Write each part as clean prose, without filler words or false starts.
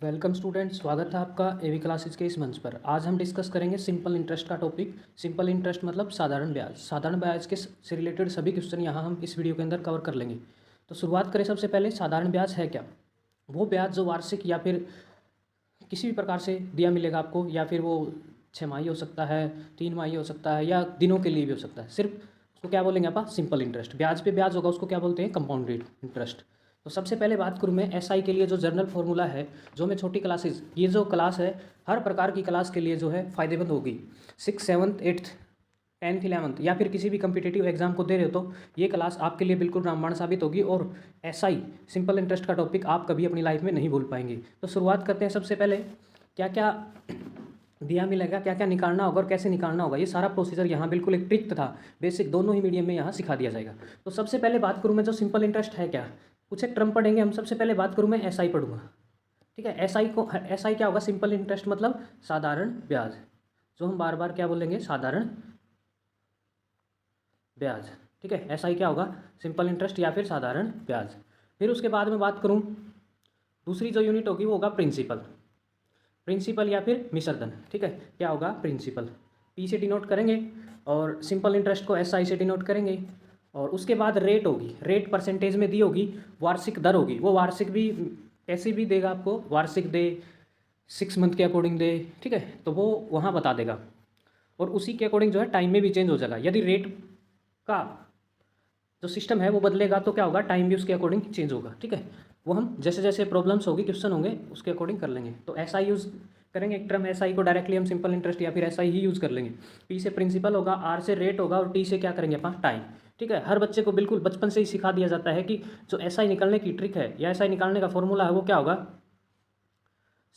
Welcome student, स्वागत है आपका एवी क्लासेस के इस मंच पर। आज हम डिस्कस करेंगे सिंपल इंटरेस्ट का टॉपिक। सिंपल इंटरेस्ट मतलब साधारण ब्याज। साधारण ब्याज के से रिलेटेड सभी क्वेश्चन यहाँ हम इस वीडियो के अंदर कवर कर लेंगे। तो शुरुआत करें सबसे पहले, साधारण ब्याज है क्या? वो ब्याज जो वार्षिक या फिर किसी भी प्रकार से दिया मिलेगा आपको, या फिर वो 6 माही हो सकता है, 3 माही हो सकता है, या दिनों के लिए भी हो सकता है। सिर्फ उसको क्या बोलेंगे आप? Simple interest. ब्याज पे ब्याज होगा उसको क्या बोलते हैं? Compounded interest. तो सबसे पहले बात करूँ मैं एसआई के लिए जो जनरल फार्मूला है, जो मैं छोटी क्लासेस, ये जो क्लास है हर प्रकार की क्लास के लिए जो है फ़ायदेमंद होगी। 6, 7th, 8th, 10th, 11th या फिर किसी भी कम्पिटिटिव एग्जाम को दे रहे हो तो ये क्लास आपके लिए बिल्कुल रामबाण साबित होगी। और एसआई सिंपल इंटरेस्ट का टॉपिक आप कभी अपनी लाइफ में नहीं भूल पाएंगे। तो शुरुआत करते हैं। सबसे पहले क्या क्या दिया मिलेगा, क्या क्या निकालना होगा और कैसे निकालना होगा, ये सारा प्रोसीजर यहाँ बिल्कुल एक ट्रिक तथा बेसिक दोनों ही मीडियम में यहाँ सिखा दिया जाएगा। तो सबसे पहले बात करूँ मैं, जो सिंपल इंटरेस्ट है क्या, कुछ एक टर्म पढ़ेंगे हम। सबसे पहले बात करूँ मैं एसआई पढ़ूंगा, ठीक है। एसआई क्या होगा? सिंपल इंटरेस्ट मतलब साधारण ब्याज, जो हम बार बार क्या बोलेंगे? साधारण ब्याज, ठीक है। एसआई क्या होगा? सिंपल इंटरेस्ट या फिर साधारण ब्याज। फिर उसके बाद में बात करूँ, दूसरी जो यूनिट होगी वो होगा प्रिंसिपल। प्रिंसिपल या फिर मिश्रधन, ठीक है। क्या होगा? प्रिंसिपल पी से डिनोट करेंगे और सिंपल इंटरेस्ट को एसआई से डिनोट करेंगे। और उसके बाद रेट होगी, रेट परसेंटेज में दी होगी। वार्षिक दर होगी, वो वार्षिक भी कैसी भी देगा आपको, वार्षिक दे, 6 मंथ के अकॉर्डिंग दे, ठीक है। तो वो वहाँ बता देगा और उसी के अकॉर्डिंग जो है टाइम में भी चेंज हो जाएगा। यदि रेट का जो सिस्टम है वो बदलेगा तो क्या होगा? टाइम भी उसके अकॉर्डिंग चेंज होगा, ठीक है। वो हम जैसे जैसे प्रॉब्लम्स होगी, क्वेश्चन होंगे, उसके अकॉर्डिंग कर लेंगे। तो एसआई यूज़ करेंगे एक टर्म, एसआई को डायरेक्टली हम सिंपल इंटरेस्ट या फिर एसआई ही यूज़ कर लेंगे। पी से प्रिंसिपल होगा, आर से रेट होगा और टी से क्या करेंगे अपन? टाइम, ठीक है। हर बच्चे को बिल्कुल बचपन से ही सिखा दिया जाता है कि जो एसआई निकालने की ट्रिक है या एसआई निकालने का फॉर्मूला है वो क्या होगा?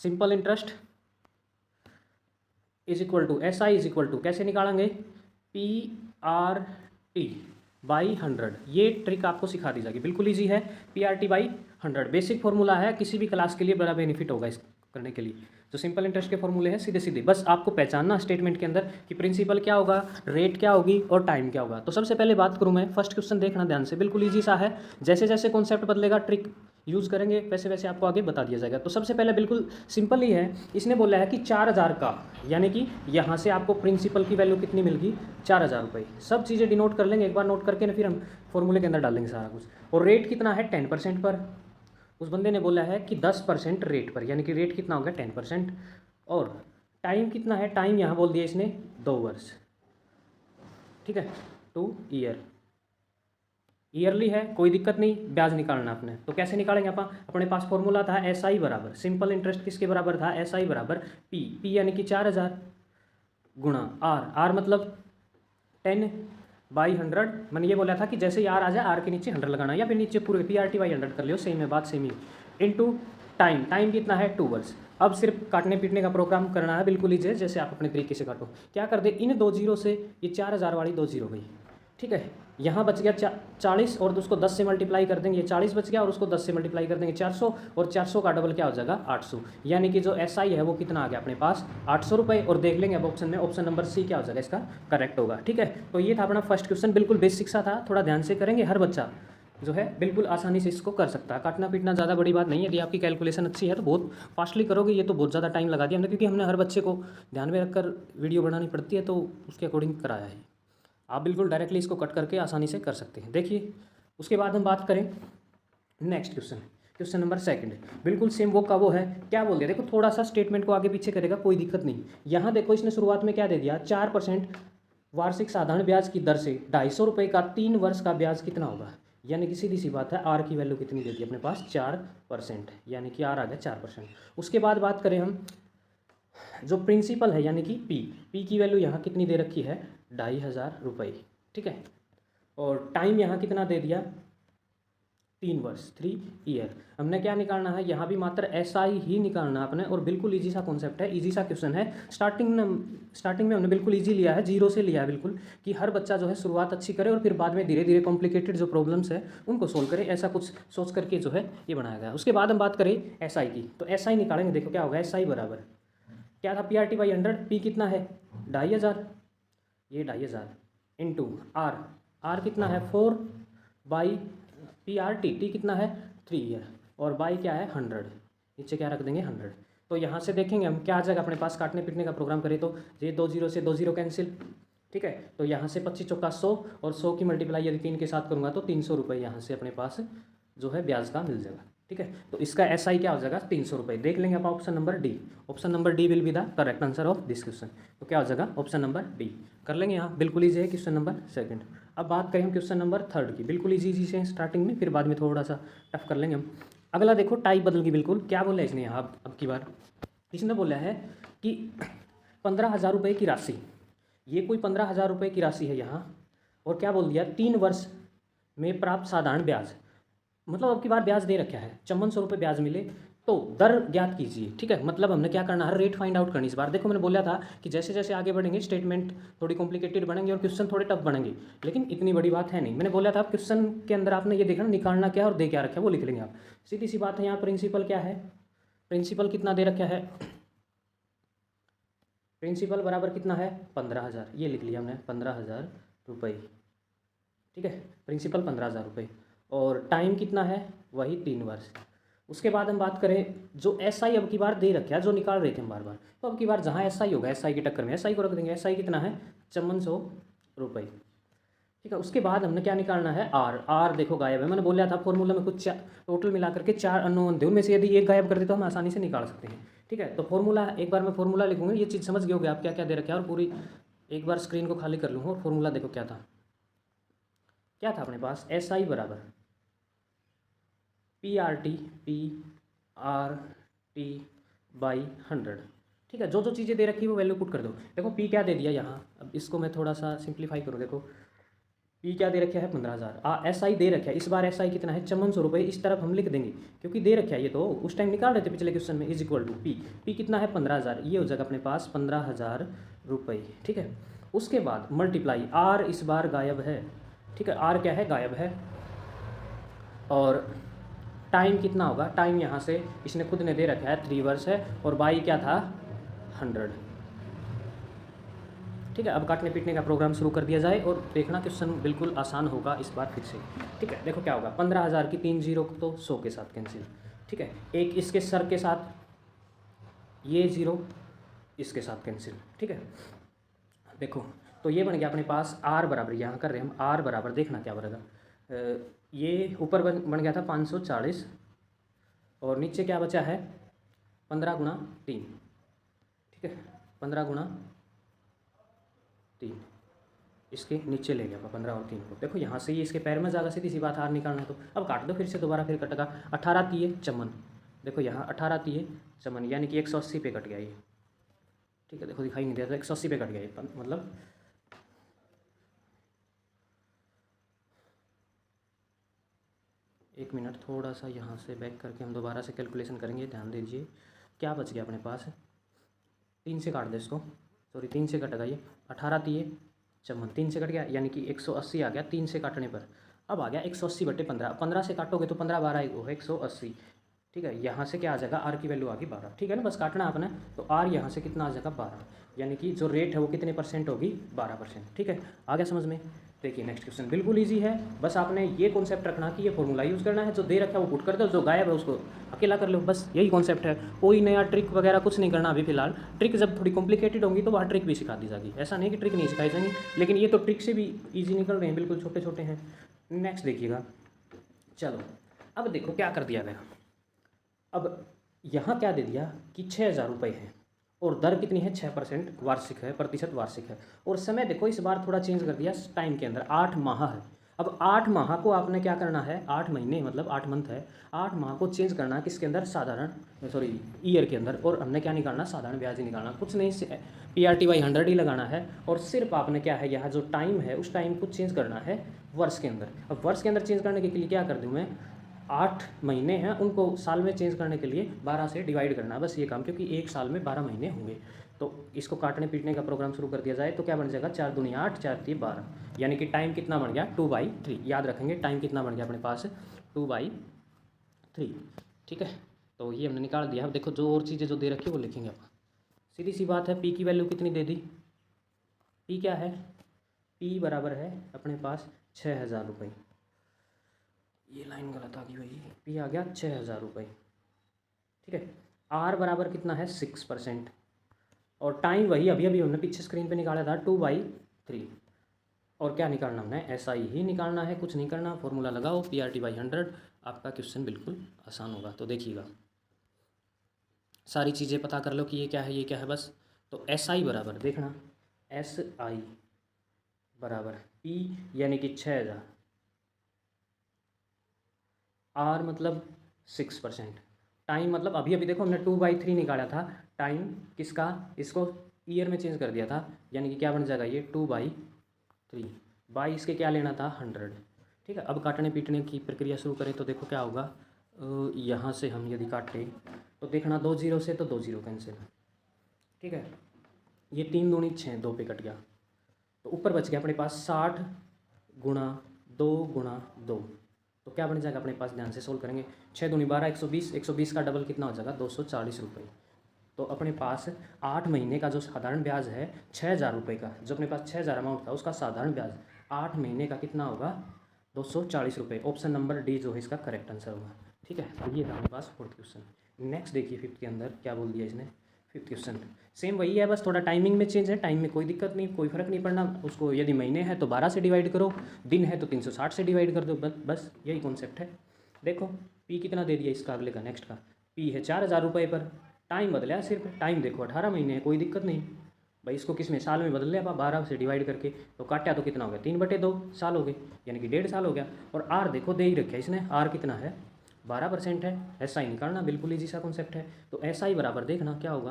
Simple interest is equal to SI is equal to, कैसे निकालेंगे? P R T by 100। ये ट्रिक आपको सिखा दी जाएगी, बिल्कुल ईजी है। P R T by 100 basic formula है, किसी भी क्लास के लिए बड़ा बेनिफिट होगा इस करने के लिए। जो सिंपल इंटरेस्ट के फॉर्मूले हैं सीधे सीधे, बस आपको पहचानना स्टेटमेंट के अंदर कि प्रिंसिपल क्या होगा, रेट क्या होगी और टाइम क्या होगा। तो सबसे पहले बात करूँ मैं, फर्स्ट क्वेश्चन देखना ध्यान से, बिल्कुल ईजी सा है। जैसे जैसे कॉन्सेप्ट बदलेगा, ट्रिक यूज़ करेंगे, वैसे वैसे आपको आगे बता दिया जाएगा। तो सबसे पहले बिल्कुल सिंपल ही है। इसने बोला है कि 4000 का, यानी कि यहाँ से आपको प्रिंसिपल की वैल्यू कितनी मिल गई? 4000 रुपये। सब चीज़ें डिनोट कर लेंगे, एक बार नोट करके ना फिर हम फॉर्मूले के अंदर डालेंगे सारा कुछ। और रेट कितना है? 10% पर। उस बंदे ने बोला है कि 10% रेट पर, यानी कि रेट कितना होगा? 10%। और टाइम कितना है? टाइम यहाँ बोल दिया इसने 2 वर्ष, ठीक है, 2 ईयर। ईयरली है, कोई दिक्कत नहीं, ब्याज निकालना अपने। तो कैसे निकालेंगे अपन? अपने पास फॉर्मूला था एस आई बराबर, सिंपल इंटरेस्ट किसके बराबर था? एस आई बराबर पी, पी यानी कि 4000 गुणा आर, आर मतलब 10/100। मैंने ये बोला था कि जैसे ही आर आ जाए आर के नीचे 100 लगाना, या फिर नीचे पूरे पी आर टी बाई 100 कर लियो, सेम है बात, सेम ही। इनटू टाइम, टाइम कितना है? 2 वर्ष। अब सिर्फ काटने पीटने का प्रोग्राम करना है, बिल्कुल ईजी है, जैसे आप अपने तरीके से काटो। क्या कर दे, इन 2 जीरो से ये 4000 वाली 2 जीरो गई, ठीक है। यहाँ बच गया 40 और उसको 10 से मल्टीप्लाई कर देंगे, 40 बच गया और उसको 10 से मल्टीप्लाई कर देंगे 400, और 400 का डबल क्या हो जाएगा? 800। यानी कि जो एस आई है वो कितना आ गया अपने पास? 800 रुपये। और देख लेंगे अब ऑप्शन में, ऑप्शन नंबर सी क्या हो जाएगा इसका? करेक्ट होगा, ठीक है। तो ये था अपना फर्स्ट क्वेश्चन, बिल्कुल बेसिक सा था, थोड़ा ध्यान से करेंगे, हर बच्चा जो है बिल्कुल आसानी से इसको कर सकता है। काटना पीटना ज़्यादा बड़ी बात नहीं है, यदि आपकी कैलकुलेशन अच्छी है तो बहुत फास्टली करोगे। ये तो बहुत ज़्यादा टाइम लगा दिया हमने, क्योंकि हमने हर बच्चे को ध्यान में रखकर वीडियो बनानी पड़ती है, तो उसके अकॉर्डिंग कराया है। आप बिल्कुल डायरेक्टली इसको कट करके आसानी से कर सकते हैं। देखिए उसके बाद हम बात करें next question, question number second, बिल्कुल सेम वो का वो है। क्या बोल दिया? देखो थोड़ा सा स्टेटमेंट को आगे पीछे करेगा, कोई दिक्कत नहीं। यहाँ देखो इसने शुरुआत में क्या दे दिया? 4% वार्षिक साधारण ब्याज की दर से 250 रुपये का 3 वर्ष का ब्याज कितना होगा? यानी कि सीधी सी बात है, आर की वैल्यू कितनी दे दी अपने पास? 4%, यानी कि आर आ गया 4%। उसके बाद बात करें हम, जो प्रिंसिपल है यानी कि पी, पी की वैल्यू यहाँ कितनी दे रखी है? 2500 रुपये, ठीक है। और टाइम यहाँ कितना दे दिया? 3 वर्ष, 3 ईयर। हमने क्या निकालना है? यहाँ भी मात्र एस आई ही निकालना है अपने, और बिल्कुल इजी सा कॉन्सेप्ट है, इजी सा क्वेश्चन है। स्टार्टिंग में हमने बिल्कुल इजी लिया है, जीरो से लिया है बिल्कुल, कि हर बच्चा जो है शुरुआत अच्छी करे और फिर बाद में धीरे धीरे कॉम्प्लिकेटेड जो प्रॉब्लम्स है उनको सोल्व करे, ऐसा कुछ सोच करके जो है ये बनाया गया है। उसके बाद हम बात करें एस आई की, तो एस आई निकालेंगे। देखो क्या होगा? एस आई बराबर क्या था? P R T by 100, P कितना है? 2500, ये 2500 इंटू आर, आर कितना है? 4 by P R T, T कितना है? 3 ईयर, और बाई क्या है? 100, नीचे क्या रख देंगे 100। तो यहाँ से देखेंगे हम क्या आ जाएगा अपने पास, काटने पीटने का प्रोग्राम करें तो ये 2 0 से 2 0 कैंसिल, ठीक है। तो यहाँ से 25 चौका 100 और 100 की मल्टीप्लाई यदि 3 के साथ करूँगा तो 300 रुपये यहाँ से अपने पास जो है ब्याज का मिल जाएगा, ठीक है। तो इसका SI क्या हो जाएगा 300 रुपये। देख लेंगे आप option number D. Option number D will be the correct answer of this question. तो क्या हो जाएगा ऑप्शन नंबर डी। कर लेंगे यहाँ, बिल्कुल ईजी है क्वेश्चन नंबर सेकंड। अब बात करें हम क्वेश्चन नंबर थर्ड की, बिल्कुल ईजी से स्टार्टिंग में, फिर बाद में थोड़ा सा टफ कर लेंगे हम। अगला देखो टाइप बदल गई बिल्कुल। क्या बोला इसने यहाँ अब की बार, इसने बोला है कि 15,000 रुपये की राशि, ये कोई 15,000 रुपये की राशि है यहाँ, और क्या बोल दिया 3 वर्ष में प्राप्त साधारण ब्याज, मतलब अब की बार ब्याज दे रखा है 5400 रुपये ब्याज मिले तो दर ज्ञात कीजिए, ठीक है। मतलब हमने क्या करना है, रेट फाइंड आउट करनी इस बार। देखो मैंने बोला था कि जैसे जैसे आगे बढ़ेंगे स्टेटमेंट थोड़ी कॉम्प्लिकेटेड बनेंगे और क्वेश्चन थोड़े टफ बनेंगे, लेकिन इतनी बड़ी बात है नहीं। मैंने बोला था क्वेश्चन के अंदर आपने ये देखना निकालना क्या और दे क्या रखा है वो लिख लेंगे आप, सीधी सी बात है। यहाँ प्रिंसिपल क्या है, प्रिंसिपल कितना दे रखा है, प्रिंसिपल बराबर कितना है 15,000, ये लिख लिया हमने 15,000 रुपये, ठीक है। प्रिंसिपल 15,000 रुपये और टाइम कितना है वही 3 वर्ष। उसके बाद हम बात करें जो SI अब की बार दे रखा है, जो निकाल रहे थे हम बार बार, तो अब की बार जहाँ SI होगा SI के टक्कर में SI को रख देंगे। SI कितना है 5400 रुपये, ठीक है। उसके बाद हमने क्या निकालना है R देखो गायब है, मैंने बोला था फॉर्मूला में कुछ टोटल मिला करके 4 अननोन थे, उनमें से यदि एक गायब कर दे तो हम आसानी से निकाल सकते हैं, ठीक है। तो फॉर्मूला एक बार मैं फॉर्मूला लिखूंगा, ये चीज़ समझ गए होगे आप क्या क्या दे रखा है, और पूरी एक बार स्क्रीन को खाली कर लूँगा और फॉर्मूला देखो क्या था अपने पास। SI बराबर PRT बाई 100, ठीक है। जो जो चीज़ें दे रखी है वो वैल्यू पुट कर दो। देखो P क्या दे दिया यहाँ, अब इसको मैं थोड़ा सा सिंप्लीफाई करूँ। देखो P क्या दे रखा है 15,000, SI दे रखा है, इस बार SI कितना है 5400 रुपये, इस तरफ हम लिख देंगे क्योंकि दे रखा है, ये तो उस टाइम निकाल रहे थे पिछले क्वेश्चन में, इज इक्वल टू P कितना है 15,000, ये हो जाएगा अपने पास 15,000 रुपये, ठीक है। उसके बाद मल्टीप्लाई R इस बार गायब है, ठीक है। R क्या है गायब है, और टाइम कितना होगा, टाइम यहाँ से इसने खुद ने दे रखा है 3 वर्ष है, और बाई क्या था 100, ठीक है। अब काटने पीटने का प्रोग्राम शुरू कर दिया जाए और देखना क्वेश्चन बिल्कुल आसान होगा इस बार फिर से, ठीक है। देखो क्या होगा 15,000 की 3 0 तो 100 के साथ कैंसिल, ठीक है। एक इसके सर के साथ, ये 0 इसके साथ कैंसिल, ठीक है। देखो तो ये बन गया अपने पास R बराबर, यहाँ कर रहे हैं हम R बराबर, देखना क्या बनेगा, ये ऊपर बन गया था 540 और नीचे क्या बचा है 15 गुणा 3, ठीक है। 15 गुणा 3 इसके नीचे ले गया 15 और 3 को। देखो यहाँ से ये इसके पैर में ज़्यादा सीधी सी बात R निकालना है, तो अब काट दो फिर से दोबारा, फिर कटेगा 18 तिये चमन, देखो यहाँ 18 तिये चमन यानी कि 180 पे कट गया ये, ठीक है। देखो दिखाई नहीं दिया तो 180 पे कट गया ये, मतलब एक मिनट, थोड़ा सा यहाँ से बैक करके हम दोबारा से कैलकुलेशन करेंगे, ध्यान दीजिए। क्या बच गया अपने पास, 3 से काट दे इसको, सॉरी 3 से कटेगा ये, 18 तिये चमन 3 से कट गया यानी कि 180 आ गया 3 से काटने पर। अब आ गया 180 बटे 15, 15 से काटोगे तो 15 12 वो है 180, ठीक है। यहाँ से क्या आ जाएगा R की वैल्यू आ गई 12, ठीक है ना, बस काटना आपने। तो R यहाँ से कितना आ जाएगा 12, यानी कि जो रेट है वो कितने % होगी 12%, ठीक है। आ गया समझ में। देखिए नेक्स्ट क्वेश्चन बिल्कुल इजी है, बस आपने ये कॉन्सेप्ट रखना कि ये फॉर्मूला यूज़ करना है, जो दे रखा है वो पुट कर दो, जो गायब है उसको अकेला कर लो, बस यही कॉन्सेप्ट है। कोई नया ट्रिक वगैरह कुछ नहीं करना अभी फिलहाल, ट्रिक जब थोड़ी कॉम्प्लिकेटेड होंगी तो वहाँ ट्रिक भी सिखा दी जाएगी, ऐसा नहीं कि ट्रिक नहीं सिखाई जाएंगी, लेकिन ये तो ट्रिक से भी ईजी निकल रहे हैं, बिल्कुल छोटे छोटे हैं। नेक्स्ट देखिएगा, चलो अब देखो क्या कर दिया गया। अब यहाँ क्या दे दिया कि 6,000 रुपये है और दर कितनी है 6% वार्षिक है, प्रतिशत वार्षिक है, और समय देखो इस बार थोड़ा चेंज कर दिया टाइम के अंदर, 8 माह है। अब 8 माह को आपने क्या करना है, 8 महीने मतलब 8 मंथ है, 8 माह को चेंज करना है किसके अंदर, साधारण सॉरी ईयर के अंदर, और हमने क्या निकालना साधारण ब्याज ही निकालना, कुछ नहीं PRT बाई 100 ही लगाना है। और सिर्फ आपने क्या है यहाँ जो टाइम है उस टाइम को चेंज करना है वर्ष के अंदर। अब वर्ष के अंदर चेंज करने के लिए क्या कर दूँ मैं, 8 महीने हैं उनको साल में चेंज करने के लिए 12 से डिवाइड करना, बस ये काम, क्योंकि एक साल में 12 महीने होंगे। तो इसको काटने पीटने का प्रोग्राम शुरू कर दिया जाए तो क्या बन जाएगा 4 दूनी 8 4 3 12, यानी कि टाइम कितना बन गया 2/3, याद रखेंगे टाइम कितना बन गया अपने पास 2/3, ठीक है। तो ये हमने निकाल दिया। अब देखो जो और चीज़ें जो दे रखी है वो लिखेंगे आप, सीधी सी बात है। P की वैल्यू कितनी दे दी, P क्या है, P बराबर है अपने पास 6,000 रुपये, ये लाइन गलत आ गई भाई, P आ गया 6,000 रुपये, ठीक है। आर बराबर कितना है 6%, और टाइम वही अभी अभी हमने पीछे स्क्रीन पे निकाला था 2/3। और क्या निकालना हमने, ऐसा ही निकालना है, कुछ नहीं करना, फॉर्मूला लगाओ PRT/100, आपका क्वेश्चन बिल्कुल आसान होगा। तो देखिएगा, सारी चीज़ें पता कर लो कि ये क्या है ये क्या है बस। तो SI बराबर देखना, SI बराबर P यानी कि 6000, R मतलब 6%, टाइम मतलब अभी अभी देखो हमने 2/3 निकाला था, टाइम किसका, इसको ईयर में चेंज कर दिया था, यानी कि क्या बन जाएगा ये 2/3, बाई इसके क्या लेना था 100। ठीक है, अब काटने पीटने की प्रक्रिया शुरू करें तो देखो क्या होगा, यहाँ से हम यदि काटें तो देखना 2 जीरो से तो 2 जीरो कैंसिल। ठीक है, ये 3 दूनी 6, 2 पे कट गया, तो ऊपर बच गया अपने पास 60 गुणा 2 गुणा 2, तो क्या बन जाएगा अपने पास, ध्यान से सोल्व करेंगे, 6 दूनी 12, 120, 120 का डबल कितना हो जाएगा 240 रुपये। तो अपने पास 8 महीने का जो साधारण ब्याज है 6000 रुपये का, जो अपने पास 6000 अमाउंट था उसका साधारण ब्याज 8 महीने का कितना होगा 240 रुपये। ऑप्शन नंबर डी जो है इसका करेक्ट आंसर होगा। ठीक है, तो ये था हमारे पास 4th क्वेश्चन। नेक्स्ट देखिए 5th के अंदर क्या बोल दिया इसने। 5th क्वेश्चन सेम वही है, बस थोड़ा टाइमिंग में चेंज है, टाइम में कोई दिक्कत नहीं, कोई फर्क नहीं पड़ना उसको, यदि महीने है तो 12 से डिवाइड करो, दिन है तो 360 से डिवाइड कर दो, बस यही कॉन्सेप्ट है। देखो पी कितना दे दिया इसका, अगले का नेक्स्ट का पी है 4000 रुपये पर, टाइम बदला है सिर्फ, टाइम देखो 18 महीने है, कोई दिक्कत नहीं भाई, इसको किस में साल में बदल लिया 12 से डिवाइड करके, तो काटा तो कितना हो गया 3/2 साल हो गए, यानी कि 1.5 साल हो गया। और आर देखो दे ही रखे इसने, आर कितना है 12% है, SI निकालना बिल्कुल ईजी सा कॉन्सेप्ट है। तो SI बराबर देखना क्या होगा,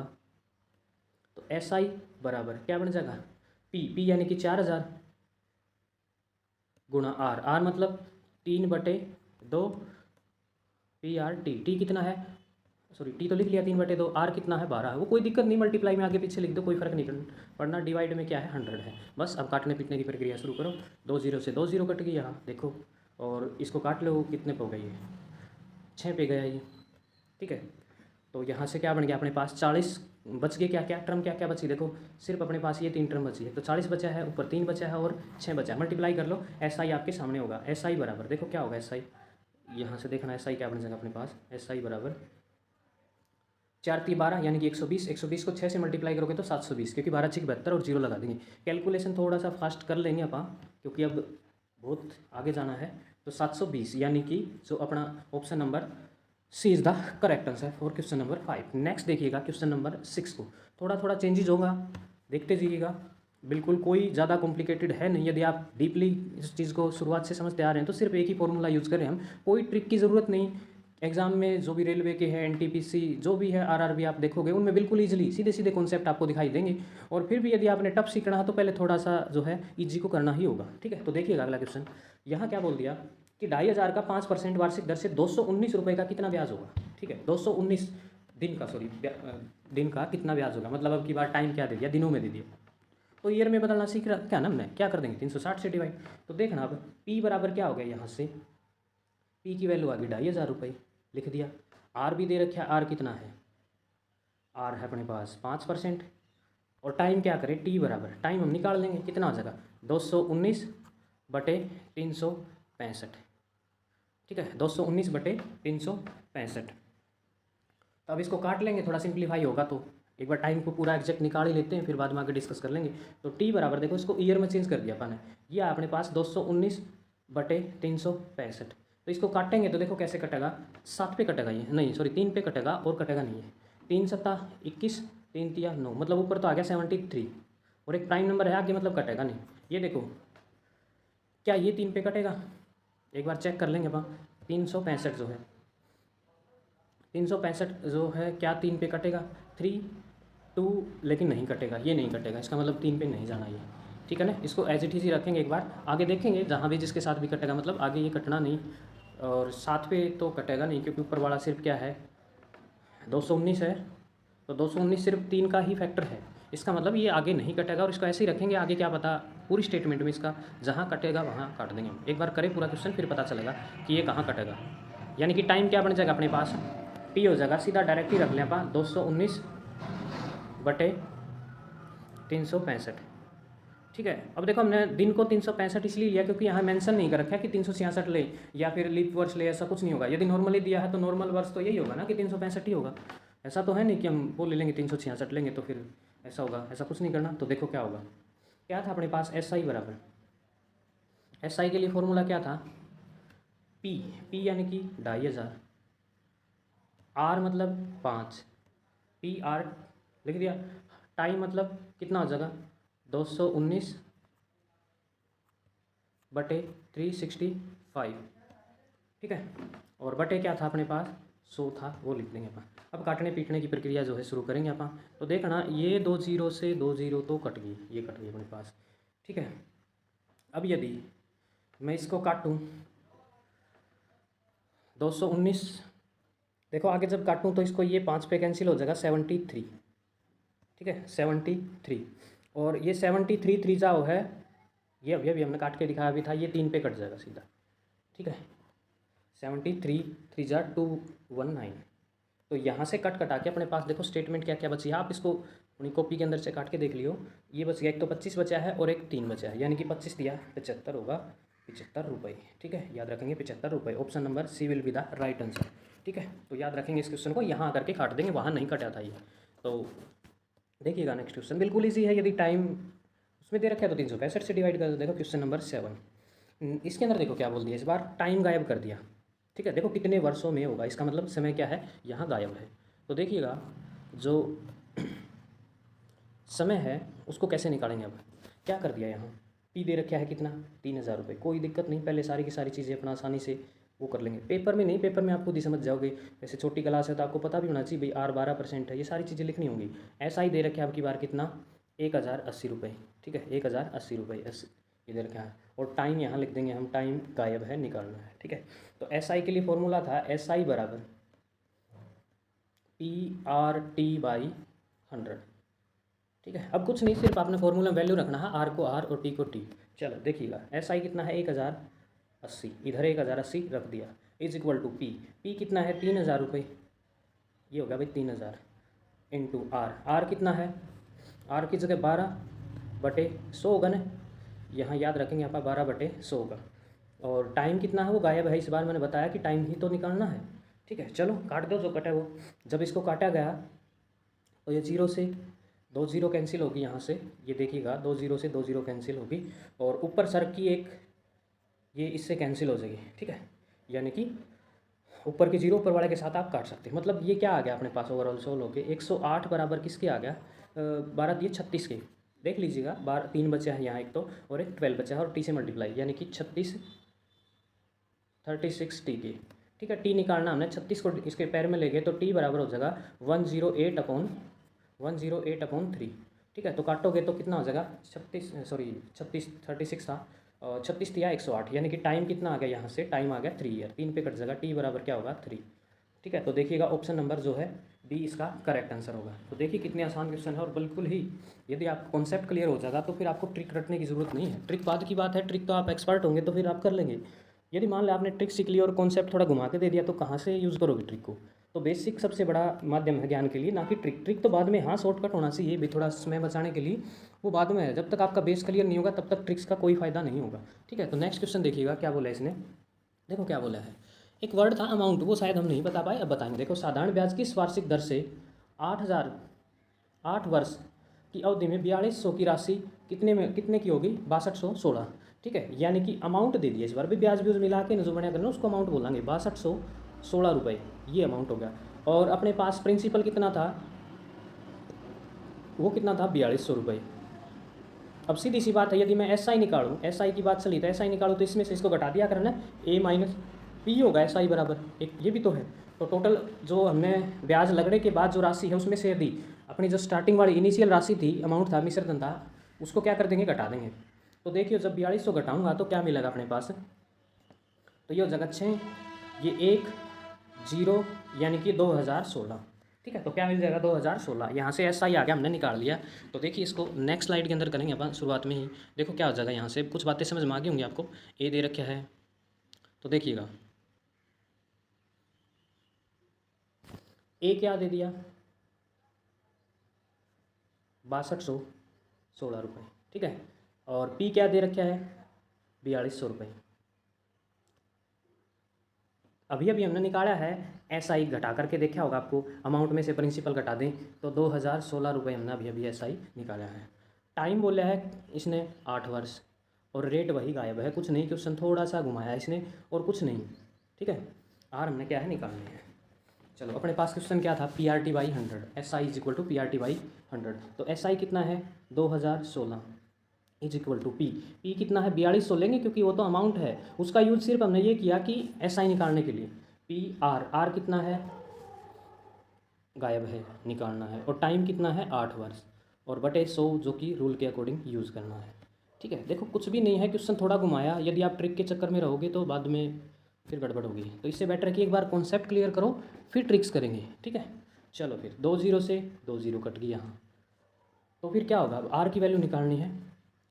तो SI बराबर क्या बन जाएगा, पी यानी कि 4000 गुणा आर मतलब 3/2 PRT, टी कितना है, सॉरी टी तो लिख लिया 3/2, आर कितना है 12 है, वो कोई दिक्कत नहीं, मल्टीप्लाई में आगे पीछे लिख दो, कोई फर्क नहीं पड़ना, डिवाइड में क्या है 100 है। बस अब काटने पीटने की प्रक्रिया शुरू करो, 2 जीरो से 2 जीरो कट गई यहाँ देखो, और इसको काट लो, कितने पे हो गई है 6 पे गया ये। ठीक है, तो यहाँ से क्या बन गया अपने पास 40 बच गए, क्या क्या टर्म क्या क्या बची देखो, सिर्फ अपने पास ये 3 टर्म बची है, तो 40 बचा है, ऊपर 3 बचा है और 6 बचा है, मल्टीप्लाई कर लो, SI आपके सामने होगा। SI बराबर देखो क्या होगा, SI यहाँ से देखना SI क्या बन जाएगा अपने पास, SI बराबर 4×3=12 यानी कि 120, 120 को 6 से मल्टीप्लाई करोगे तो 720, क्योंकि 12×6 = 72 और जीरो लगा देंगे। कैलकुलेशन थोड़ा सा फास्ट कर लेंगे अपन, क्योंकि अब बहुत आगे जाना है। तो 720 यानी कि जो अपना option number C is the correct answer for question number 5। Next देखिएगा क्वेश्चन नंबर 6 को, थोड़ा थोड़ा चेंजेज होगा, देखते जाइएगा, बिल्कुल कोई ज़्यादा कॉम्प्लिकेटेड है नहीं। यदि आप डीपली इस चीज़ को शुरुआत से समझते आ रहे हैं तो सिर्फ एक ही फॉर्मूला यूज़ करें हम, कोई ट्रिक की ज़रूरत नहीं। एग्जाम में जो भी रेलवे के हैं, NTPC जो भी है, RRB आप देखोगे उनमें बिल्कुल ईजिली सीधे सीधे कॉन्सेप्ट आपको दिखाई देंगे। और फिर भी यदि आपने टफ सीखना है तो पहले थोड़ा सा जो है ईजी को करना ही होगा। ठीक है, तो देखिएगा अगला क्वेश्चन, यहाँ क्या बोल दिया कि 2500 का 5% वार्षिक दर से 219 रुपये का कितना ब्याज होगा। ठीक है, 219 दिन का, सॉरी दिन का कितना ब्याज होगा, मतलब अब की बार टाइम क्या दे दिया, दिनों में दे दिया, तो ईयर में बदलना सीख रहा क्या ना, हमने क्या कर देंगे 360 से डिवाइड। तो देखना अब P बराबर क्या हो गया, यहाँ से P की वैल्यू आ गई 2500 रुपये, लिख दिया। R भी दे रखा, R कितना है, R है अपने पास 5%, और टाइम क्या करें T बराबर, टाइम हम निकाल लेंगे, कितना आ जाएगा 219/365। ठीक है, 219/365। तो अब इसको काट लेंगे, थोड़ा सिंप्लीफाई होगा, तो एक बार टाइम को पूरा एग्जैक्ट निकाल ही लेते हैं, फिर बाद में आगे डिस्कस कर लेंगे। तो T बराबर देखो, इसको ईयर में चेंज कर दिया अपन ने, ये अपने पास 219/365। तो इसको काटेंगे तो देखो कैसे कटेगा, 7 पे कटेगा ये, नहीं सॉरी 3 पे कटेगा, और कटेगा नहीं है, 3 7 21, 3 3 9, मतलब ऊपर तो आ गया 73, और एक प्राइम नंबर है आगे, मतलब कटेगा नहीं। ये देखो क्या ये 3 पे कटेगा, एक बार चेक कर लेंगे अपन, 365 जो है, 365 जो है क्या 3 पे कटेगा, 3 2, लेकिन नहीं कटेगा, ये नहीं कटेगा, इसका मतलब 3 पे नहीं जाना ये। ठीक है ना, इसको एज इट इज़ ही रखेंगे, एक बार आगे देखेंगे जहाँ भी जिसके साथ भी कटेगा, मतलब आगे ये कटना नहीं, और 7 पे तो कटेगा नहीं, क्योंकि ऊपर वाला सिर्फ क्या है 219 है, तो 219 सिर्फ 3 का ही फैक्टर है, इसका मतलब ये आगे नहीं कटेगा, और इसको ऐसे ही रखेंगे, आगे क्या पता पूरी स्टेटमेंट में इसका जहाँ कटेगा वहाँ काट देंगे। एक बार करें पूरा क्वेश्चन, फिर पता चलेगा कि ये कहाँ कटेगा। यानी कि टाइम क्या बन जाएगा अपने पास, T हो जाएगा, सीधा डायरेक्ट ही रख लें अपन 219/365। ठीक है। अब देखो हमने दिन को 365 इसलिए लिया क्योंकि यहाँ मेंशन नहीं कर रखा है कि 366 ले या फिर लीप वर्ष ले, ऐसा कुछ नहीं होगा। यदि नॉर्मली दिया है तो नॉर्मल वर्ष तो यही होगा ना कि 365 ही होगा। ऐसा तो है नहीं कि हम वो ले लेंगे 366 लेंगे तो फिर ऐसा होगा, ऐसा कुछ नहीं करना। तो देखो क्या होगा, क्या था अपने पास एस आई बराबर, एस आई के लिए फॉर्मूला क्या था, पी, पी यानी कि 2500, आर मतलब 5, पी आर लिख दिया, टाइम मतलब कितना हो जाएगा 219 बटे 365, ठीक है। और बटे क्या था अपने पास 100 था, वो लिख देंगे अपन। अब काटने पीटने की प्रक्रिया जो है शुरू करेंगे अपन। तो देखना ये 2 जीरो से 2 जीरो तो कट गई, ये कट गई अपने पास, ठीक है। अब यदि मैं इसको काटूँ 219, देखो आगे जब काटूँ तो इसको ये 5 पे कैंसिल हो जाएगा 73, ठीक है 73। और ये 73 थ्री जाओ है, ये अभी हमने काट के दिखाया भी था, ये 3 पे कट जाएगा सीधा, ठीक है। 73 3 जा 219। तो यहाँ से कट कटा के अपने पास देखो स्टेटमेंट क्या क्या बची है, आप इसको अपनी कॉपी के अंदर से काट के देख लियो। ये बच गया, एक तो 25 बचा है और एक 3 बचा है, यानी कि 25 दिया 75 होगा 75 रुपये, ठीक है। याद रखेंगे 75 रुपये, option number C will be the right answer, ठीक है। तो याद रखेंगे इस क्वेश्चन को, यहाँ आकर के काट देंगे, वहाँ नहीं कटा था ये। तो देखिएगा नेक्स्ट क्वेश्चन बिल्कुल ईजी है, यदि टाइम उसमें दे रखा है तो 365 से डिवाइड कर दो। देखो क्वेश्चन नंबर 7, इसके अंदर देखो क्या बोल दिया, इस बार टाइम गायब कर दिया, ठीक है। देखो कितने वर्षों में होगा, इसका मतलब समय क्या है यहाँ गायब है। तो देखिएगा जो समय है उसको कैसे निकालेंगे। अब क्या कर दिया, यहाँ पी दे रखा है कितना 3000 रुपये, कोई दिक्कत नहीं, पहले सारी की सारी चीज़ें अपना आसानी से वो कर लेंगे। पेपर में नहीं, पेपर में आप खुद ही समझ जाओगे, वैसे छोटी क्लास है तो आपको पता भी होना चाहिए भाई आर 12% है, ये सारी चीज़ें लिखनी होंगी। ऐसा ही दे रखे आपकी बार कितना 1080 रुपये, ठीक है 1080 रुपये ये दे रखा है। और टाइम यहाँ लिख देंगे हम, टाइम गायब है निकालना है, ठीक है। तो एस आई के लिए फॉर्मूला था एस आई बराबर PRT/100, ठीक है। अब कुछ नहीं, सिर्फ आपने फॉर्मूला में वैल्यू रखना है, आर को आर और टी को टी। चलो देखिएगा एस आई कितना है 1080, इधर 1080 रख दिया, is equal to P, P कितना है 3000 रुपये, ये होगा भाई 3000 इंटू आर, आर कितना है, आर की जगह 12/100 होगा ना, यहाँ याद रखेंगे आप 12/100 होगा। और टाइम कितना है वो गायब है, इस बार मैंने बताया कि टाइम ही तो निकालना है, ठीक है। चलो काट दो जो कटा है वो। जब इसको काटा गया तो ये 0 से 2 जीरो कैंसिल होगी यहाँ से, ये देखिएगा 2 जीरो से 2 जीरो कैंसिल होगी, और ऊपर सर की एक ये इससे कैंसिल हो जाएगी, ठीक है। यानी कि ऊपर के जीरो ऊपर वाले के साथ आप काट सकते हैं। मतलब ये क्या आ गया अपने पास ओवरऑल सोल्व हो गए 108 बराबर किसके आ गया 12 ये 36 के, देख लीजिएगा 12 3 बचे हैं यहाँ एक तो, और एक 12 बचा है और टी से मल्टीप्लाई, यानी कि 36 टी के, ठीक है। टी निकालना हमने 36 को इसके पैर में ले गए तो टी बराबर हो जाएगा 108/3, ठीक है। तो काटोगे तो कितना हो जाएगा 36 था, 36 दिया 108, यानी कि टाइम कितना आ गया यहाँ से, टाइम आ गया 3 ईयर, 3 पे कट जाएगा, टी बराबर क्या होगा 3, ठीक है। तो देखिएगा ऑप्शन नंबर जो है डी इसका करेक्ट आंसर होगा। तो देखिए कितने आसान क्वेश्चन है, और बिल्कुल ही यदि आप कॉन्सेप्ट क्लियर हो जाएगा तो फिर आपको ट्रिक रटने की ज़रूरत नहीं है। ट्रिक बाद की बात है, ट्रिक तो आप एक्सपर्ट होंगे तो फिर आप कर लेंगे। यदि मान लो आपने ट्रिक सीख ली और कॉन्सेप्ट थोड़ा घुमा के दे दिया तो कहाँ से यूज़ करोगे ट्रिक को। तो बेसिक सबसे बड़ा माध्यम है ज्ञान के लिए, ना कि ट्रिक। ट्रिक तो बाद में, हाँ शॉर्टकट होना चाहिए भी थोड़ा समय बचाने के लिए, वो बाद में है। जब तक आपका बेस क्लियर नहीं होगा तब तक ट्रिक्स का कोई फायदा नहीं होगा, ठीक है। तो नेक्स्ट क्वेश्चन देखिएगा क्या बोला है इसने, देखो क्या बोला है। एक वर्ड था अमाउंट, वो शायद हम नहीं बता पाए, अब बताएंगे। देखो साधारण ब्याज की वार्षिक दर से 8 वर्ष की अवधि में 4200 की राशि कितने की होगी 6216, ठीक है। यानी कि अमाउंट दे दिया, इस बार भी ब्याज ब्यूज मिला के जो बढ़िया करना उसको अमाउंट बोलेंगे 6216 रुपये, ये अमाउंट हो गया। और अपने पास प्रिंसिपल कितना था, वो कितना था 4200 रुपये। अब सीधी सी बात है, यदि मैं एस आई निकालूँ, एस आई की बात चली तो एस आई निकालूँ तो इसमें से इसको घटा दिया करना, ए माइनस पी होगा एस आई बराबर एक, ये भी तो है। तो टोटल जो हमने ब्याज लगने के बाद जो राशि है उसमें से यदि अपनी जो स्टार्टिंग वाली इनिशियल राशि थी, अमाउंट था, मिश्रधन था, उसको क्या कर देंगे घटा देंगे। तो देखिए जब 4200 घटाऊँगा तो क्या मिलेगा अपने पास, तो ये हो जाएगा 6, ये 1 0 यानी कि 2016, ठीक है। तो क्या मिल जाएगा 2016, यहाँ से एस आई आ गया, हमने निकाल लिया। तो देखिए इसको नेक्स्ट स्लाइड के अंदर करेंगे अपन शुरुआत में ही। देखो क्या हो जाएगा, यहाँ से कुछ बातें समझ में आ गई होंगी आपको। ए दे रखा है, तो देखिएगा ए क्या दे दिया 6216 रुपये, ठीक है। और पी क्या दे रखा है 4200 रुपये। अभी अभी हमने निकाला है, एसआई घटा करके देखा होगा आपको, अमाउंट में से प्रिंसिपल घटा दें तो 2016 रुपये हमने अभी अभी एसआई निकाला है। टाइम बोला है इसने 8 वर्ष, और रेट वही गायब है, कुछ नहीं, क्वेश्चन थोड़ा सा घुमाया इसने और कुछ नहीं। ठीक है, आर हमने क्या है निकालनी है। चलो अपने पास क्वेश्चन क्या था, P R T by 100, S I is equal to P R T by 100। तो एस आई कितना है 2016 is equal to P, P कितना है 4200 लेंगे क्योंकि वो तो अमाउंट है, उसका यूज सिर्फ हमने ये किया कि एस आई निकालने के लिए। पी आर, आर कितना है गायब है, निकालना है, और टाइम कितना है 8 वर्ष, और बटे 100 जो कि रूल के अकॉर्डिंग यूज़ करना है। ठीक है, देखो कुछ भी नहीं है, क्वेश्चन थोड़ा घुमाया, यदि आप ट्रिक के चक्कर में रहोगे तो बाद में फिर गड़बड़ होगी। तो इससे बेटर है कि एक बार कॉन्सेप्ट क्लियर करो फिर ट्रिक्स करेंगे। ठीक है, चलो फिर 2 0 से 2 0 कट गई यहाँ, तो फिर क्या होगा, अब आर की वैल्यू निकालनी है।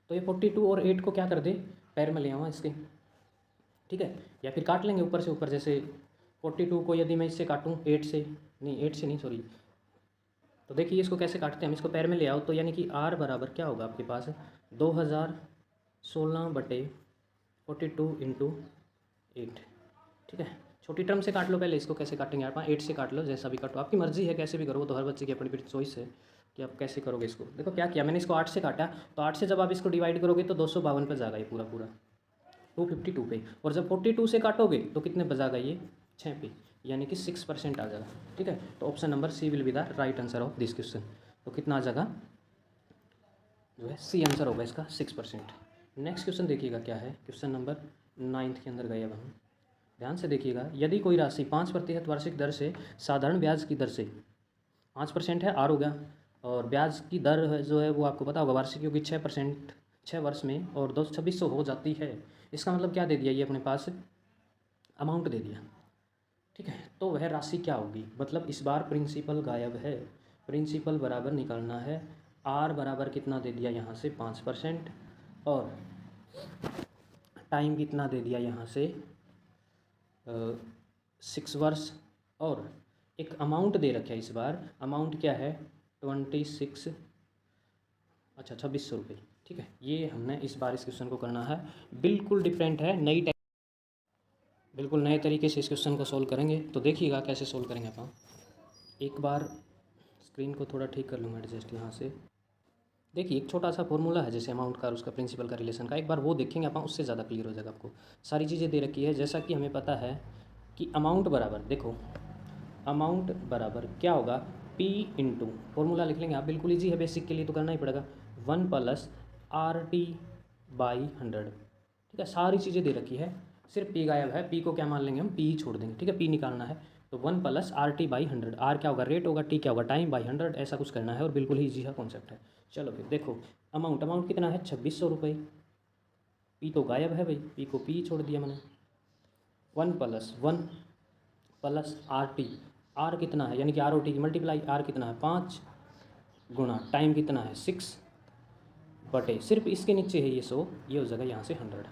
तो ये 42 और 8 को क्या कर दे, पैर में ले आवा इसके। ठीक है, या फिर काट लेंगे ऊपर से ऊपर, जैसे 42 को यदि मैं इससे काटूँ 8 से, नहीं 8 से नहीं सॉरी, तो देखिए इसको कैसे काटते हैं हम, इसको पैर में ले आओ तो यानी कि आर बराबर क्या होगा आपके पास 2016 बटे 42 इंटू 8। ठीक है, छोटी टर्म से काट लो पहले, इसको कैसे काटेंगे आप, 8 से काट लो, जैसा भी काटो आपकी मर्जी है, कैसे भी करो, तो हर बच्चे की अपनी अपनी चॉइस है कि आप कैसे करोगे इसको। देखो क्या किया मैंने, इसको 8 से काटा, तो 8 से जब आप इसको डिवाइड करोगे तो 252 पे जाएगा ये पूरा पूरा 252 पे, और जब 42 से काटोगे तो कितने बजाएगा ये 6 पे, यानी कि 6% आ जाएगा। ठीक है, तो option number C will be the right answer of this question. तो कितना आ जाएगा, जो है सी आंसर होगा इसका 6%। नेक्स्ट क्वेश्चन देखिएगा क्या है, क्वेश्चन नंबर 9 के अंदर गए अब हम, ध्यान से देखिएगा। यदि कोई राशि 5% वार्षिक दर से साधारण ब्याज की दर से 5% है, आर हो गया, और ब्याज की दर जो है वो आपको पता होगा वार्षिक, क्योंकि 6% 6 वर्ष में, और 2600 हो जाती है। इसका मतलब क्या दे दिया ये अपने पास, अमाउंट दे दिया। ठीक है, तो वह राशि क्या होगी, मतलब इस बार प्रिंसिपल गायब है, प्रिंसिपल बराबर निकालना है, आर बराबर कितना दे दिया यहाँ से 5%, और टाइम कितना दे दिया यहाँ से 6 वर्ष, और एक अमाउंट दे रखा है इस बार, अमाउंट क्या है 2600 रुपये। ठीक है, ये हमने इस बार इस क्वेश्चन को करना है, बिल्कुल डिफरेंट है, बिल्कुल नए तरीके से इस क्वेश्चन को सोल्व करेंगे। तो देखिएगा कैसे सोल्व करेंगे अपन, एक बार स्क्रीन को थोड़ा ठीक कर लूँगा एडजस्ट यहाँ से। देखिए एक छोटा सा फॉर्मूला है जैसे अमाउंट का और उसका प्रिंसिपल का रिलेशन का, एक बार वो देखेंगे अपन, उससे ज़्यादा क्लियर हो जाएगा आपको। सारी चीज़ें दे रखी है, जैसा कि हमें पता है कि अमाउंट बराबर, देखो अमाउंट बराबर क्या होगा, पी इंटू, फॉर्मूला लिख लेंगे आप, बिल्कुल ईजी है, बेसिक के लिए तो करना ही पड़ेगा, 1 प्लस आर टी बाई 100। ठीक है, सारी चीज़ें दे रखी है, सिर्फ पी गायब है, पी को क्या मान लेंगे हम, पी छोड़ देंगे। ठीक है, पी निकालना है, तो 1 plus R T by 100, R क्या होगा रेट होगा, टी क्या होगा टाइम, बाई 100 ऐसा कुछ करना है, और बिल्कुल ही ईजी है कॉन्सेप्ट है। चलो फिर देखो, अमाउंट कितना है 2600 रुपये, पी तो गायब है भाई, पी को पी छोड़ दिया मैंने, 1 प्लस आर टी, आर कितना है यानी कि आर ओ टी की मल्टीप्लाई, आर कितना है 5 गुणा टाइम कितना है 6 बटे, सिर्फ इसके नीचे है ये 100, ये हो जाएगा यहाँ से 100।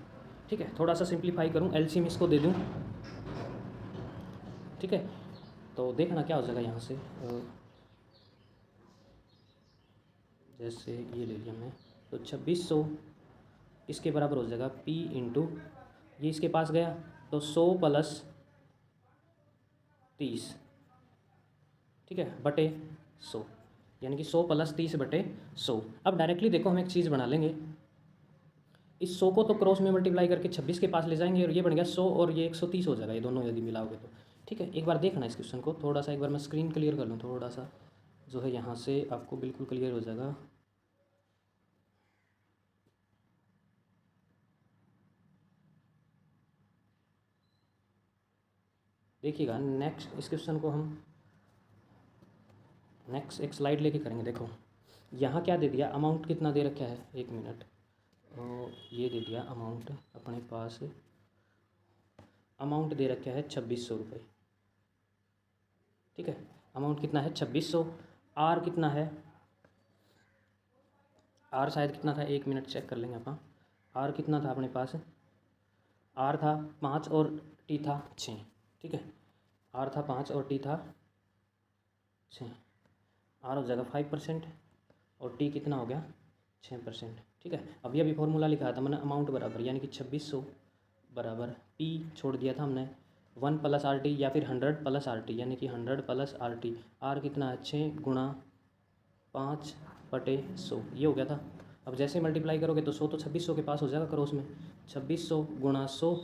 ठीक है, थोड़ा सा सिंप्लीफाई करूँ, एलसीएम इसको दे दूँ। ठीक है, तो देखना क्या हो जाएगा यहाँ से, जैसे ये ले लिया मैं, तो 2600 इसके बराबर हो जाएगा पी इंटू, ये इसके पास गया तो 100 प्लस 30, ठीक है, बटे 100, यानी कि 100 प्लस 30 बटे 100। अब डायरेक्टली देखो हम एक चीज़ बना लेंगे, इस 100 को तो क्रॉस में मल्टीप्लाई करके 26 के पास ले जाएंगे, और ये बन गया 100 और ये 130 हो जाएगा, ये दोनों यदि मिलाओगे तो। ठीक है, एक बार देखना इस क्वेश्चन को थोड़ा सा, एक बार मैं स्क्रीन क्लियर कर लूँ थोड़ा सा, जो है यहाँ से आपको बिल्कुल क्लियर हो जाएगा। देखिएगा नेक्स्ट इस क्वेश्चन को हम नेक्स्ट एक स्लाइड लेके करेंगे। देखो यहाँ क्या दे दिया, अमाउंट कितना दे रखा है, 1 मिनट, तो ये दे दिया अमाउंट अपने पास, अमाउंट दे रखा है 2600 रुपये। ठीक है, अमाउंट कितना है 2600, आर कितना है, आर शायद कितना था, 1 मिनट चेक कर लेंगे अपन, आर कितना था अपने पास, आर था 5 और टी था 6। ठीक है, आर था 5 और टी था 6, आर हो जाएगा 5%, और टी कितना हो गया 6%। ठीक है, अभी फॉर्मूला लिखा था मैंने, अमाउंट बराबर यानी कि 2600 बराबर पी छोड़ दिया था हमने 1 + RT या फिर 100 + RT, यानी कि 100 + RT। आर कितना है 6 × 5/100, ये हो गया था। अब जैसे मल्टीप्लाई करोगे तो 100 तो 2600 के पास हो जाएगा क्रॉस में, 2600 × 100।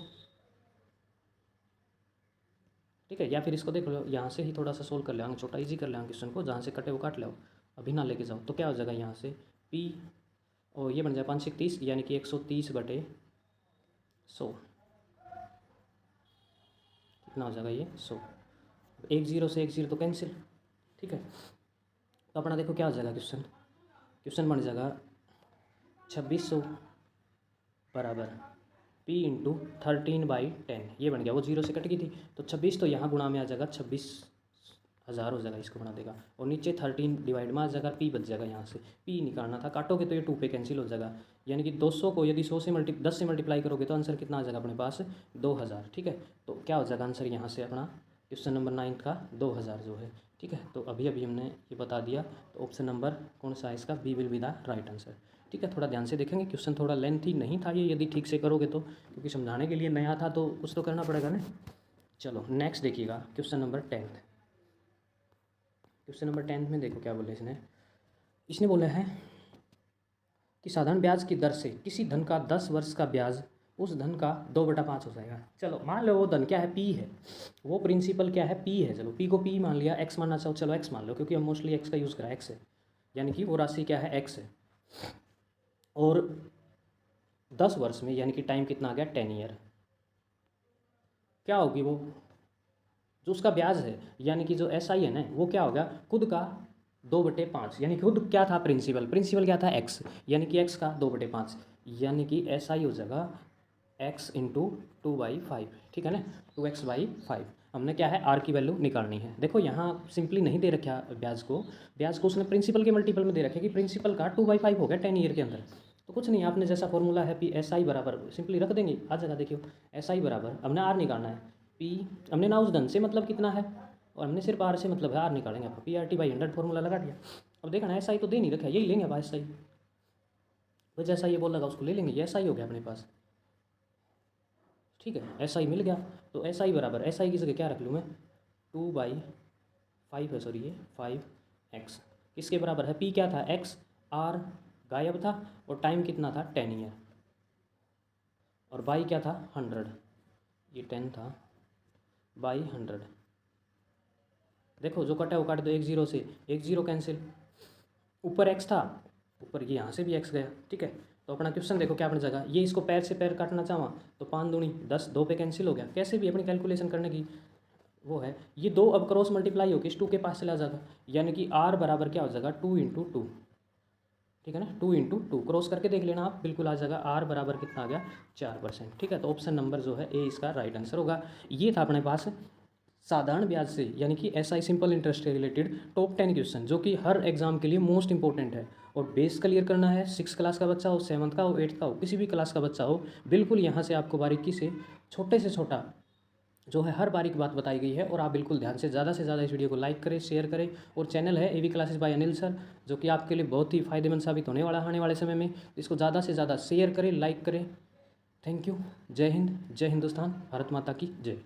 ठीक है, या फिर इसको देख लो, यहाँ से ही थोड़ा सा सोल्व कर लेंगे, छोटा इजी कर लेंगे क्वेश्चन को, जहाँ से कटे वो काट लो, अभी ना लेके जाओ। तो क्या हो जाएगा यहाँ से पी, और ये बन जाए 5 × 30 यानी कि 130/100। कितना हो जाएगा ये 100। 1 0 से 1 0 तो कैंसिल। ठीक है, तो अपना देखो क्या हो जाएगा क्वेश्चन बन जाएगा 2600 बराबर P × 13/10, ये बन गया, वो 0 से कट गई थी तो 26 तो यहाँ गुणा में आ जाएगा 26,000 हो जाएगा, इसको बना देगा, और नीचे 13 डिवाइड में आ जाएगा, P बच जाएगा। यहाँ से P निकालना था, काटोगे तो ये 2 पे कैंसिल हो जाएगा, यानी कि 200 को यदि 10 से मल्टीप्लाई करोगे तो आंसर कितना आ जाएगा अपने पास 2000। ठीक है, तो क्या हो जाएगा आंसर यहाँ से अपना क्वेश्चन नंबर 9 का 2000 जो है। ठीक है, तो अभी हमने ये बता दिया, तो ऑप्शन नंबर कौन सा है इसका, B will be the right answer. ठीक है, थोड़ा ध्यान से देखेंगे, क्वेश्चन थोड़ा लेंथी नहीं था ये, यदि ठीक से करोगे तो, क्योंकि समझाने के लिए नया था तो कुछ तो करना पड़ेगा ना। चलो नेक्स्ट देखिएगा, क्वेश्चन नंबर 10। क्वेश्चन नंबर 10 में देखो क्या बोले इसने बोला है कि साधारण ब्याज की दर से किसी धन का 10 वर्ष का ब्याज उस धन का 2/5 हो जाएगा। चलो मान लो वो धन क्या है, पी है, वो प्रिंसिपल क्या है, पी है। चलो पी को पी मान लिया, एक्स मानना चाहो चलो एक्स मान लो, क्योंकि हम मोस्टली एक्स का यूज़ करा, एक्स है, यानी कि वो राशि क्या है, एक्स है। और 10 वर्ष में यानी कि टाइम कितना आ गया 10 ईयर, क्या होगी वो जो उसका ब्याज है, यानी कि जो SI है ना, वो क्या होगा खुद का 2/5, यानी खुद क्या था प्रिंसिपल क्या था एक्स, यानी कि एक्स का 2/5, यानी कि SI हो जाएगा x × 2/5। ठीक है ना, 2x/5। हमने क्या है आर की वैल्यू निकालनी है। देखो यहाँ सिंपली नहीं दे रखा ब्याज को उसने प्रिंसिपल के मल्टीपल में दे रखा है कि प्रिंसिपल का 2/5 हो गया 10 ईयर के अंदर। तो कुछ नहीं, आपने जैसा फॉर्मूला है पी SI बराबर सिंपली रख देंगे, आ जाएगा। देखियो SI बराबर हमने आर निकालना है, पी हमने ना उस धन से मतलब कितना है, और हमने सिर्फ आर से मतलब है, आर निकालेंगे आपको PRT/100 फॉर्मूला लगा दिया। अब देखना SI तो दे नहीं रखा है, यही लेंगे अब SI, वो जैसा ये बोल लगा उसको ले लेंगे, ये SI हो गया अपने पास। ठीक है, SI मिल गया, तो SI बराबर SI की जगह क्या रख लूँ मैं 2/5 है, सॉरी ये 5x किसके बराबर है, P क्या था x, R गायब था, और टाइम कितना था 10 ईयर, और बाई क्या था 100, ये 10 था बाई 100। देखो जो कटा वो काट दो, 1 0 से 1 0 कैंसिल, ऊपर x था, ऊपर ये यहाँ से भी x गया। ठीक है, तो अपना क्वेश्चन देखो क्या बन जाएगा, ये इसको पैर से पैर काटना चाहा तो 5 दूनी 10, 2 पे कैंसिल हो गया। कैसे भी अपनी कैलकुलेशन करने की वो है, ये 2 अब क्रॉस मल्टीप्लाई होकर इस 2 के पास चला जाएगा, यानी कि R बराबर क्या हो जाएगा 2 × 2। ठीक है ना, 2 × 2 क्रॉस करके देख लेना आप, बिल्कुल आ जाएगा। R बराबर कितना आ गया 4%। ठीक है, तो ऑप्शन नंबर जो है ए इसका राइट आंसर होगा। ये था अपने पास साधारण ब्याज से यानी कि SI सिंपल इंटरेस्ट से रिलेटेड टॉप 10 क्वेश्चन, जो कि हर एग्जाम के लिए मोस्ट इंपॉर्टेंट है। और बेस क्लियर करना है, 6 क्लास का बच्चा हो, 7th का हो, 8th का हो, किसी भी क्लास का बच्चा हो, बिल्कुल यहाँ से आपको बारीकी से छोटा जो है हर बारीक बात बताई गई है। और आप बिल्कुल ध्यान से ज़्यादा इस वीडियो को लाइक करें, शेयर करें। और चैनल है AV classes bye Anil sir, जो कि आपके लिए बहुत ही फायदेमंद साबित होने वाला आने वाले समय में। इसको ज़्यादा से ज़्यादा शेयर करें, लाइक करें। Thank you. जय हिंद, जय हिंदुस्तान, भारत माता की जय।